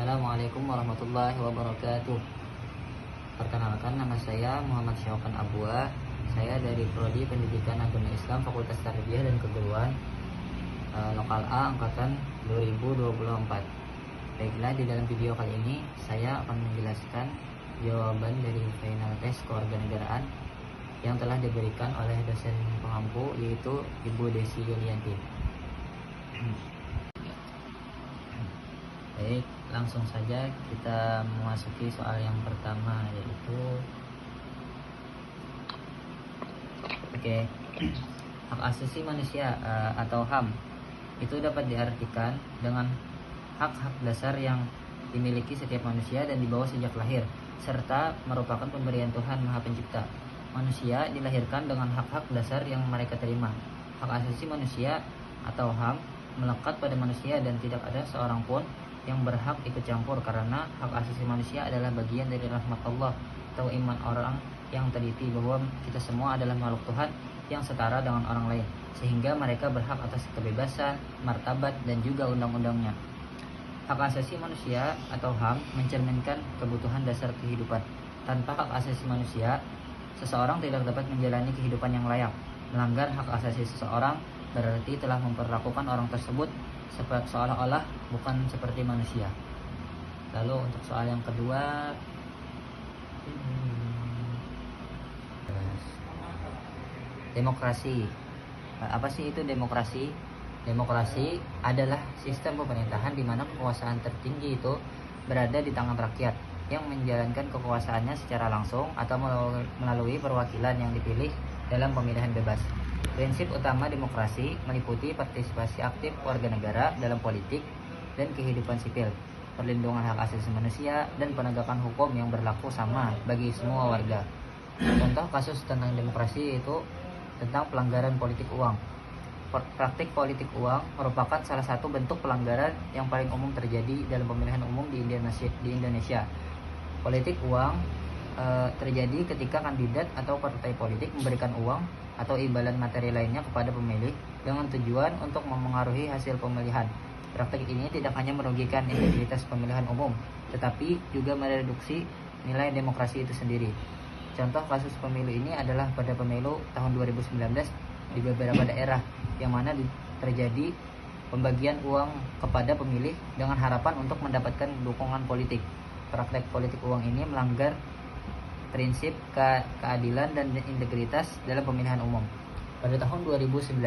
Assalamualaikum warahmatullahi wabarakatuh. Perkenalkan, nama saya Muhammad Syaukan Abua. Saya dari Prodi Pendidikan Agama Islam Fakultas Tarbiyah dan Keguruan, Lokal A Angkatan 2024. Baiklah, di dalam video kali ini saya akan menjelaskan jawaban dari final tes kewarganegaraan yang telah diberikan oleh dosen pengampu, yaitu Ibu Desi Yulianti. Baik, langsung saja kita memasuki soal yang pertama, yaitu hak asasi manusia atau HAM itu dapat diartikan dengan hak-hak dasar yang dimiliki setiap manusia dan dibawa sejak lahir, serta merupakan pemberian Tuhan Maha Pencipta. Manusia dilahirkan dengan hak-hak dasar yang mereka terima. Hak asasi manusia atau HAM melekat pada manusia dan tidak ada seorang pun yang berhak ikut campur, karena hak asasi manusia adalah bagian dari rahmat Allah atau iman orang yang teliti bahwa kita semua adalah makhluk Tuhan yang setara dengan orang lain, sehingga mereka berhak atas kebebasan, martabat, dan juga undang-undangnya. Hak asasi manusia atau HAM mencerminkan kebutuhan dasar kehidupan. Tanpa hak asasi manusia, seseorang tidak dapat menjalani kehidupan yang layak. Melanggar hak asasi seseorang berarti telah memperlakukan orang tersebut seolah-olah bukan seperti manusia. Lalu untuk soal yang kedua, demokrasi. Apa sih itu demokrasi? Demokrasi adalah sistem pemerintahan di mana kekuasaan tertinggi itu berada di tangan rakyat yang menjalankan kekuasaannya secara langsung atau melalui perwakilan yang dipilih dalam pemilihan bebas. Prinsip utama demokrasi meliputi partisipasi aktif warga negara dalam politik dan kehidupan sipil, perlindungan hak asasi manusia, dan penegakan hukum yang berlaku sama bagi semua warga. Contoh kasus tentang demokrasi itu tentang pelanggaran politik uang. Praktik politik uang merupakan salah satu bentuk pelanggaran yang paling umum terjadi dalam pemilihan umum di Indonesia. Politik uang terjadi ketika kandidat atau partai politik memberikan uang atau imbalan materi lainnya kepada pemilih dengan tujuan untuk memengaruhi hasil pemilihan. Praktik ini tidak hanya merugikan integritas pemilihan umum, tetapi juga mereduksi nilai demokrasi itu sendiri. Contoh kasus pemilu ini adalah pada pemilu tahun 2019 di beberapa daerah, yang mana terjadi pembagian uang kepada pemilih dengan harapan untuk mendapatkan dukungan politik. Praktek politik uang ini melanggar prinsip keadilan dan integritas dalam pemilihan umum. Pada tahun 2019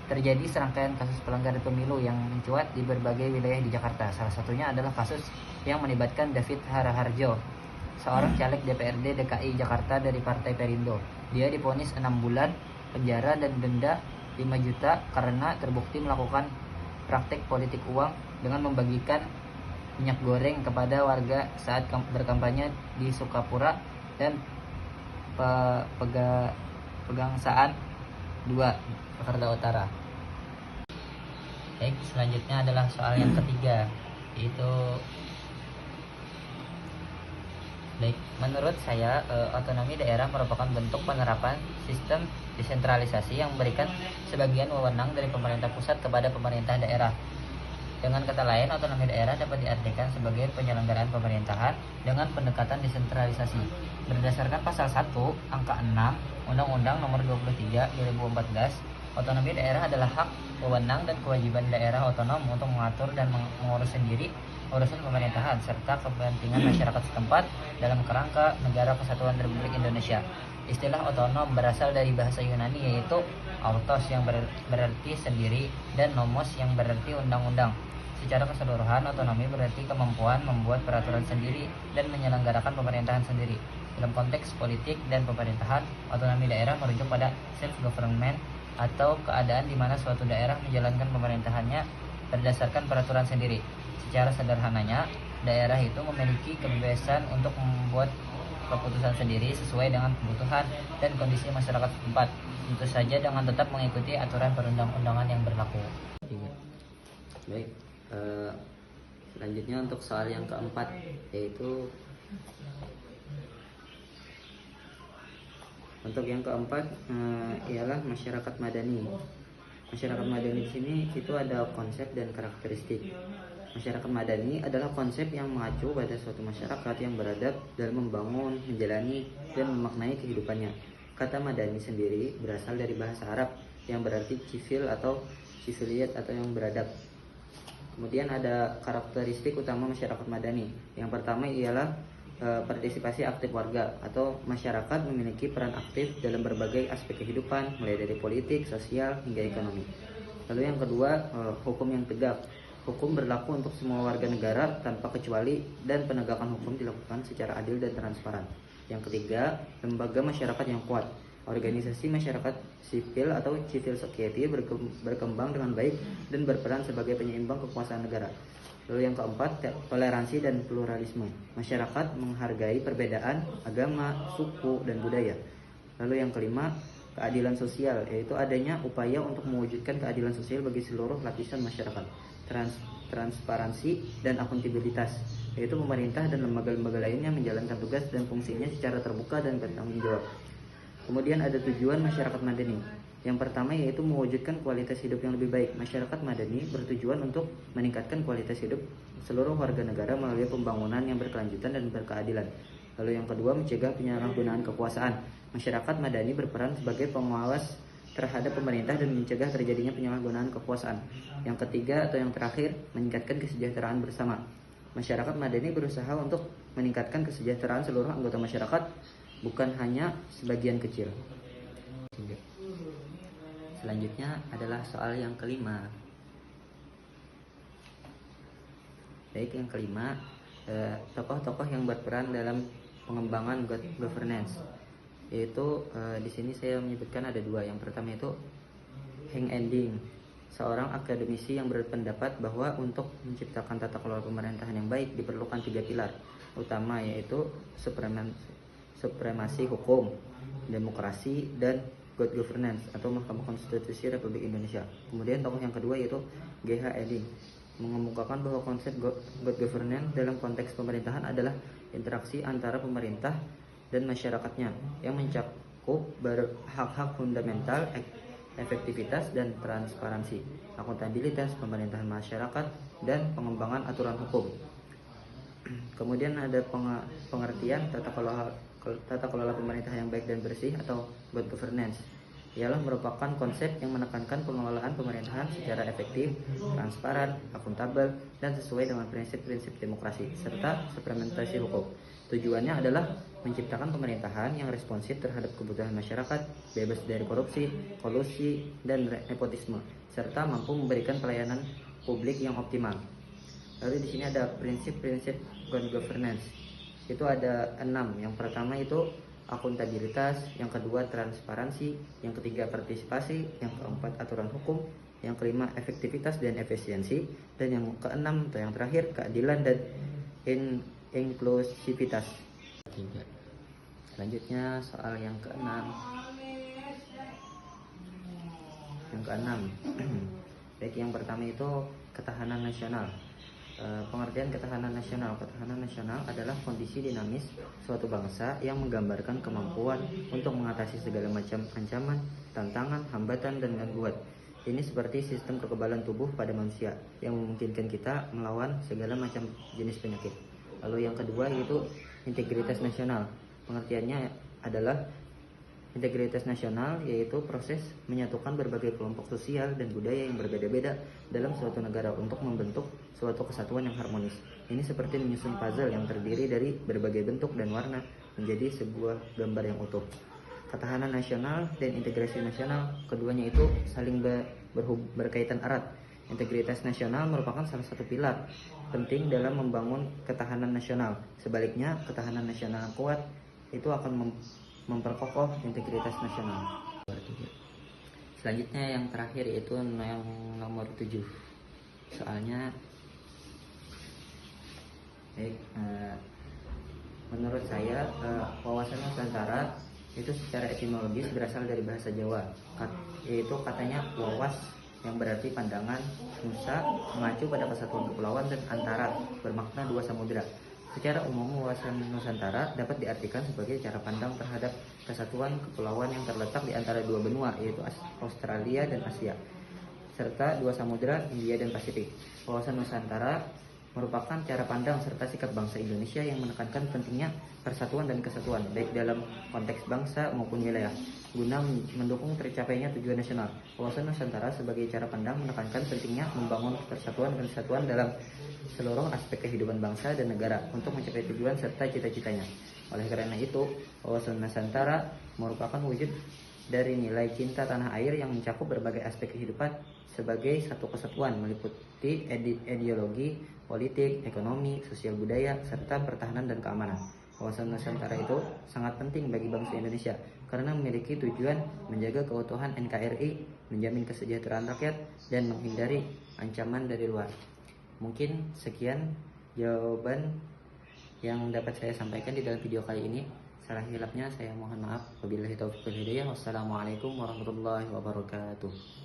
terjadi serangkaian kasus pelanggaran pemilu yang mencuat di berbagai wilayah di Jakarta. Salah satunya adalah kasus yang melibatkan David Haraharjo, seorang caleg DPRD DKI Jakarta dari Partai Perindo. Dia divonis 6 bulan penjara dan denda 5 juta karena terbukti melakukan praktik politik uang dengan membagikan minyak goreng kepada warga saat berkampanye di Sukapura dan Pegangsaan 2, Jakarta Utara. Baik, selanjutnya adalah soal yang ketiga, yaitu menurut saya otonomi daerah merupakan bentuk penerapan sistem desentralisasi yang memberikan sebagian wewenang dari pemerintah pusat kepada pemerintah daerah. Dengan kata lain, otonomi daerah dapat diartikan sebagai penyelenggaraan pemerintahan dengan pendekatan desentralisasi. Berdasarkan pasal 1 angka 6 Undang-Undang Nomor 23 2014, otonomi daerah adalah hak, wewenang, dan kewajiban daerah otonom untuk mengatur dan mengurus sendiri urusan pemerintahan serta kepentingan masyarakat setempat dalam kerangka Negara Kesatuan Republik Indonesia. Istilah otonom berasal dari bahasa Yunani, yaitu autos yang berarti sendiri dan nomos yang berarti undang-undang. Secara keseluruhan, otonomi berarti kemampuan membuat peraturan sendiri dan menyelenggarakan pemerintahan sendiri. Dalam konteks politik dan pemerintahan, otonomi daerah merujuk pada self-government atau keadaan di mana suatu daerah menjalankan pemerintahannya berdasarkan peraturan sendiri. Secara sederhananya, daerah itu memiliki kebebasan untuk membuat keputusan sendiri sesuai dengan kebutuhan dan kondisi masyarakat setempat, tentu saja dengan tetap mengikuti aturan perundang-undangan yang berlaku. Baik, selanjutnya untuk soal yang keempat, yaitu untuk yang keempat ialah masyarakat madani. Masyarakat madani di sini itu ada konsep dan karakteristik. Masyarakat madani adalah konsep yang mengacu pada suatu masyarakat yang beradab dalam membangun, menjalani, dan memaknai kehidupannya. Kata madani sendiri berasal dari bahasa Arab yang berarti civil atau civiliyat atau yang beradab. Kemudian ada karakteristik utama masyarakat madani. Yang pertama ialah partisipasi aktif warga atau masyarakat memiliki peran aktif dalam berbagai aspek kehidupan, mulai dari politik, sosial, hingga ekonomi. Lalu yang kedua, hukum yang tegak. Hukum berlaku untuk semua warga negara tanpa kecuali dan penegakan hukum dilakukan secara adil dan transparan. Yang ketiga, lembaga masyarakat yang kuat. Organisasi masyarakat sipil atau civil society berkembang dengan baik dan berperan sebagai penyeimbang kekuasaan negara. Lalu yang keempat, toleransi dan pluralisme. Masyarakat menghargai perbedaan agama, suku, dan budaya. Lalu yang kelima, keadilan sosial, yaitu adanya upaya untuk mewujudkan keadilan sosial bagi seluruh lapisan masyarakat. Transparansi dan akuntabilitas, yaitu pemerintah dan lembaga-lembaga lainnya menjalankan tugas dan fungsinya secara terbuka dan bertanggung jawab. Kemudian ada tujuan masyarakat madani. Yang pertama yaitu mewujudkan kualitas hidup yang lebih baik. Masyarakat madani bertujuan untuk meningkatkan kualitas hidup seluruh warga negara melalui pembangunan yang berkelanjutan dan berkeadilan. Lalu yang kedua, mencegah penyalahgunaan kekuasaan. Masyarakat madani berperan sebagai pengawas terhadap pemerintah dan mencegah terjadinya penyalahgunaan kekuasaan. Yang ketiga atau yang terakhir, meningkatkan kesejahteraan bersama. Masyarakat madani berusaha untuk meningkatkan kesejahteraan seluruh anggota masyarakat, bukan hanya sebagian kecil. Selanjutnya adalah soal yang kelima. Baik, yang kelima, tokoh-tokoh yang berperan dalam pengembangan good governance. Yaitu di sini saya menyebutkan ada dua. Yang pertama itu Heng Ending, seorang akademisi yang berpendapat bahwa untuk menciptakan tata kelola pemerintahan yang baik diperlukan 3 pilar utama, yaitu supremasi hukum, demokrasi, dan good governance atau Mahkamah Konstitusi Republik Indonesia. Kemudian tokoh yang kedua yaitu G.H. Ending, mengemukakan bahwa konsep good governance dalam konteks pemerintahan adalah interaksi antara pemerintah dan masyarakatnya yang mencakup hak-hak fundamental, efektivitas dan transparansi, akuntabilitas pemerintahan masyarakat, dan pengembangan aturan hukum. Kemudian ada pengertian tata kelola pemerintahan yang baik dan bersih atau good governance. Ialah merupakan konsep yang menekankan pengelolaan pemerintahan secara efektif, transparan, akuntabel, dan sesuai dengan prinsip-prinsip demokrasi serta suplementasi hukum. Tujuannya adalah menciptakan pemerintahan yang responsif terhadap kebutuhan masyarakat, bebas dari korupsi, kolusi, dan nepotisme, serta mampu memberikan pelayanan publik yang optimal. Lalu di sini ada prinsip-prinsip good governance. Itu ada 6. Yang pertama itu akuntabilitas, yang kedua transparansi, yang ketiga partisipasi, yang keempat aturan hukum, yang kelima efektivitas dan efisiensi, dan yang keenam atau yang terakhir keadilan dan inklusivitas. Selanjutnya soal yang keenam. Baik, yang pertama itu ketahanan nasional. Pengertian ketahanan nasional. Ketahanan nasional adalah kondisi dinamis suatu bangsa yang menggambarkan kemampuan untuk mengatasi segala macam ancaman, tantangan, hambatan, dan gangguan. Ini seperti sistem kekebalan tubuh pada manusia yang memungkinkan kita melawan segala macam jenis penyakit. Lalu yang kedua yaitu integritas nasional. Pengertiannya adalah integritas nasional yaitu proses menyatukan berbagai kelompok sosial dan budaya yang berbeda-beda dalam suatu negara untuk membentuk suatu kesatuan yang harmonis. Ini seperti menyusun puzzle yang terdiri dari berbagai bentuk dan warna menjadi sebuah gambar yang utuh. Ketahanan nasional dan integrasi nasional, keduanya itu saling berkaitan erat. Integritas nasional merupakan salah satu pilar penting dalam membangun ketahanan nasional. Sebaliknya, ketahanan nasional yang kuat itu akan memperkokoh integritas nasional. Selanjutnya yang terakhir yaitu yang nomor 7. Soalnya menurut saya wawasan Nusantara itu secara etimologis berasal dari bahasa Jawa, yaitu katanya wawas yang berarti pandangan, nusa mengacu pada kesatuan kepulauan, dan antara bermakna dua samudera. Secara umum, wawasan Nusantara dapat diartikan sebagai cara pandang terhadap kesatuan kepulauan yang terletak di antara dua benua, yaitu Australia dan Asia, serta dua samudera, India dan Pasifik. Wawasan Nusantara merupakan cara pandang serta sikap bangsa Indonesia yang menekankan pentingnya persatuan dan kesatuan, baik dalam konteks bangsa maupun wilayah, guna mendukung tercapainya tujuan nasional. Wawasan Nusantara sebagai cara pandang menekankan pentingnya membangun persatuan dan kesatuan dalam seluruh aspek kehidupan bangsa dan negara untuk mencapai tujuan serta cita-citanya. Oleh karena itu, wawasan Nusantara merupakan wujud dari nilai cinta tanah air yang mencakup berbagai aspek kehidupan sebagai satu kesatuan, meliputi ideologi, politik, ekonomi, sosial budaya, serta pertahanan dan keamanan. Wawasan Nusantara itu sangat penting bagi bangsa Indonesia karena memiliki tujuan menjaga keutuhan NKRI, menjamin kesejahteraan rakyat, dan menghindari ancaman dari luar. Mungkin sekian jawaban yang dapat saya sampaikan di dalam video kali ini. Salah hilapnya saya mohon maaf. Wabillahi taufiq wal hidayah. Wassalamualaikum warahmatullahi wabarakatuh.